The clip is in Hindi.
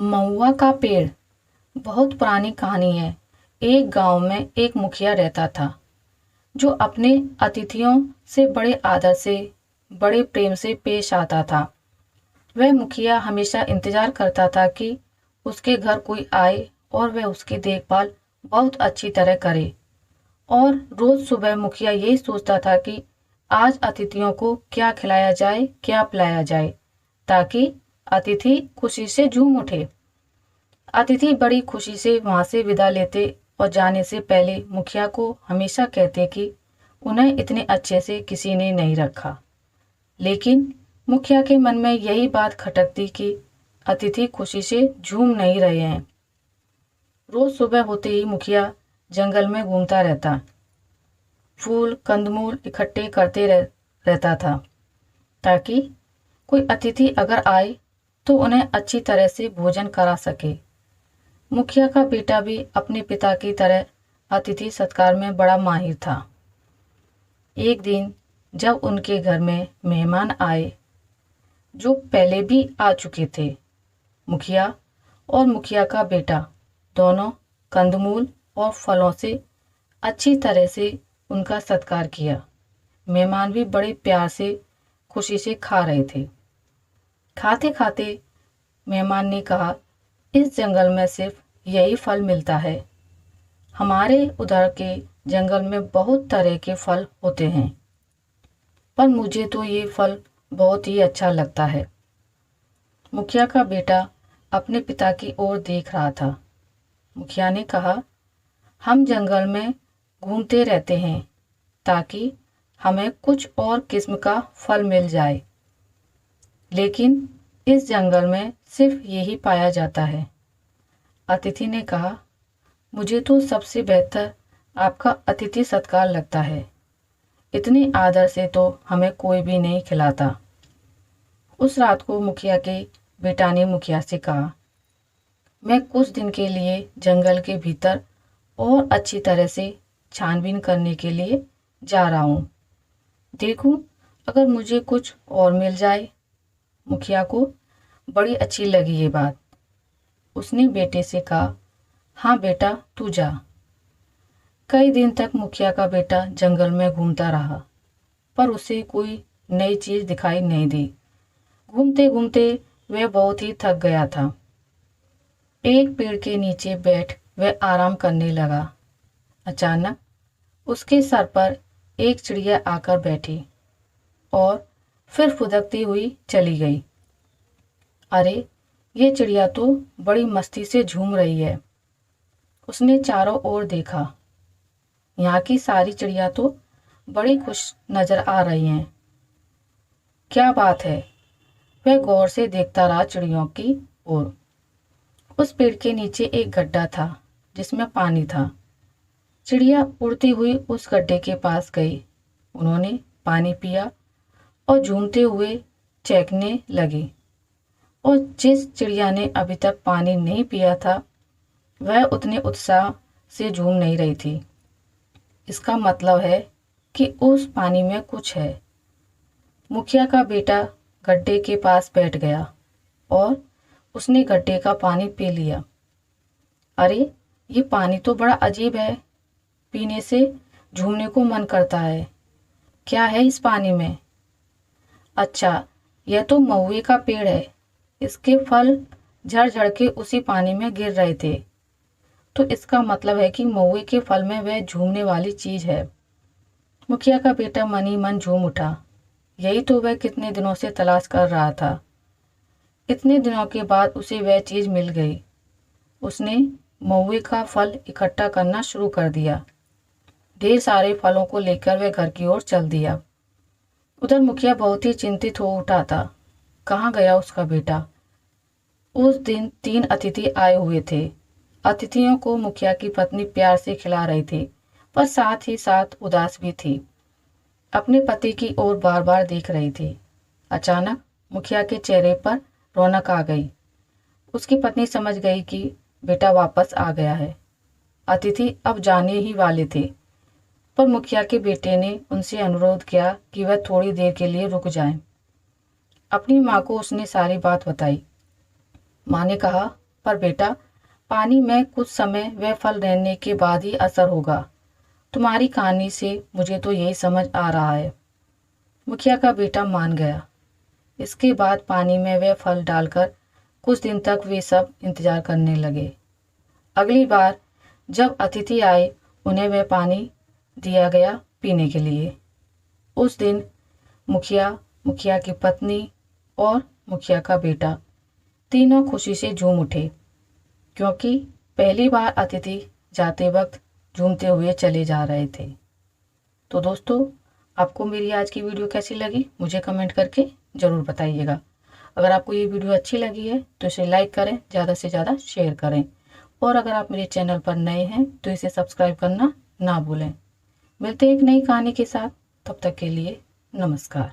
महुआ का पेड़। बहुत पुरानी कहानी है। एक गांव में एक मुखिया रहता था जो अपने अतिथियों से बड़े आदर से, बड़े प्रेम से पेश आता था। वह मुखिया हमेशा इंतजार करता था कि उसके घर कोई आए और वह उसकी देखभाल बहुत अच्छी तरह करे। और रोज सुबह मुखिया यही सोचता था कि आज अतिथियों को क्या खिलाया जाए, क्या पिलाया जाए, ताकि अतिथि खुशी से झूम उठे। अतिथि बड़ी खुशी से वहां से विदा लेते और जाने से पहले मुखिया को हमेशा कहते कि उन्हें इतने अच्छे से किसी ने नहीं रखा। लेकिन मुखिया के मन में यही बात खटकती कि अतिथि खुशी से झूम नहीं रहे हैं। रोज सुबह होते ही मुखिया जंगल में घूमता रहता, फूल कंदमूल इकट्ठे करते रहता था, ताकि कोई अतिथि अगर आए तो उन्हें अच्छी तरह से भोजन करा सके। मुखिया का बेटा भी अपने पिता की तरह अतिथि सत्कार में बड़ा माहिर था। एक दिन जब उनके घर में मेहमान आए जो पहले भी आ चुके थे, मुखिया और मुखिया का बेटा दोनों कंदमूल और फलों से अच्छी तरह से उनका सत्कार किया। मेहमान भी बड़े प्यार से खुशी से खा रहे थे। खाते खाते मेहमान ने कहा, इस जंगल में सिर्फ यही फल मिलता है। हमारे उधर के जंगल में बहुत तरह के फल होते हैं, पर मुझे तो ये फल बहुत ही अच्छा लगता है। मुखिया का बेटा अपने पिता की ओर देख रहा था। मुखिया ने कहा, हम जंगल में घूमते रहते हैं ताकि हमें कुछ और किस्म का फल मिल जाए, लेकिन इस जंगल में सिर्फ यही पाया जाता है। अतिथि ने कहा, मुझे तो सबसे बेहतर आपका अतिथि सत्कार लगता है। इतने आदर से तो हमें कोई भी नहीं खिलाता। उस रात को मुखिया के बेटा ने मुखिया से कहा, मैं कुछ दिन के लिए जंगल के भीतर और अच्छी तरह से छानबीन करने के लिए जा रहा हूँ। देखूं अगर मुझे कुछ और मिल जाए। मुखिया को बड़ी अच्छी लगी ये बात। उसने बेटे से कहा, हाँ बेटा तू जा। कई दिन तक मुखिया का बेटा जंगल में घूमता रहा, पर उसे कोई नई चीज दिखाई नहीं दी। घूमते घूमते वह बहुत ही थक गया था। एक पेड़ के नीचे बैठ वह आराम करने लगा। अचानक उसके सर पर एक चिड़िया आकर बैठी और फिर फुदकती हुई चली गई। अरे, ये चिड़िया तो बड़ी मस्ती से झूम रही है। उसने चारों ओर देखा। यहाँ की सारी चिड़िया तो बड़ी खुश नजर आ रही हैं। क्या बात है? वह गौर से देखता रहा चिड़ियों की ओर। उस पेड़ के नीचे एक गड्ढा था जिसमें पानी था। चिड़िया उड़ती हुई उस गड्ढे के पास गई। उन्होंने पानी पिया और झूमते हुए चहकने लगी। और जिस चिड़िया ने अभी तक पानी नहीं पिया था, वह उतने उत्साह से झूम नहीं रही थी। इसका मतलब है कि उस पानी में कुछ है। मुखिया का बेटा गड्ढे के पास बैठ गया और उसने गड्ढे का पानी पी लिया। अरे, ये पानी तो बड़ा अजीब है। पीने से झूमने को मन करता है। क्या है इस पानी में? अच्छा, यह तो महुए का पेड़ है। इसके फल झड़ झड़ के उसी पानी में गिर रहे थे, तो इसका मतलब है कि महुए के फल में वह झूमने वाली चीज है। मुखिया का बेटा मन ही मन झूम उठा। यही तो वह कितने दिनों से तलाश कर रहा था। इतने दिनों के बाद उसे वह चीज मिल गई। उसने महुए का फल इकट्ठा करना शुरू कर दिया। ढेर सारे फलों को लेकर वह घर की ओर चल दिया। उधर मुखिया बहुत ही चिंतित हो उठा था। कहाँ गया उसका बेटा? उस दिन 3 अतिथि आए हुए थे। अतिथियों को मुखिया की पत्नी प्यार से खिला रही थी, पर साथ ही साथ उदास भी थी। अपने पति की ओर बार बार देख रही थी। अचानक मुखिया के चेहरे पर रौनक आ गई। उसकी पत्नी समझ गई कि बेटा वापस आ गया है। अतिथि अब जाने ही वाले थे, पर मुखिया के बेटे ने उनसे अनुरोध किया कि वह थोड़ी देर के लिए रुक जाएं। अपनी माँ को उसने सारी बात बताई। माँ ने कहा, पर बेटा, पानी में कुछ समय वह फल रहने के बाद ही असर होगा। तुम्हारी कहानी से मुझे तो यही समझ आ रहा है। मुखिया का बेटा मान गया। इसके बाद पानी में वह फल डालकर कुछ दिन तक वे सब इंतजार करने लगे। अगली बार जब अतिथि आए, उन्हें वह पानी दिया गया पीने के लिए। उस दिन मुखिया, मुखिया की पत्नी और मुखिया का बेटा तीनों खुशी से झूम उठे, क्योंकि पहली बार अतिथि जाते वक्त झूमते हुए चले जा रहे थे। तो दोस्तों, आपको मेरी आज की वीडियो कैसी लगी मुझे कमेंट करके ज़रूर बताइएगा। अगर आपको ये वीडियो अच्छी लगी है तो इसे लाइक करें, ज़्यादा से ज़्यादा शेयर करें, और अगर आप मेरे चैनल पर नए हैं तो इसे सब्सक्राइब करना ना भूलें। मिलते हैं एक नई कहानी के साथ, तब तक के लिए नमस्कार।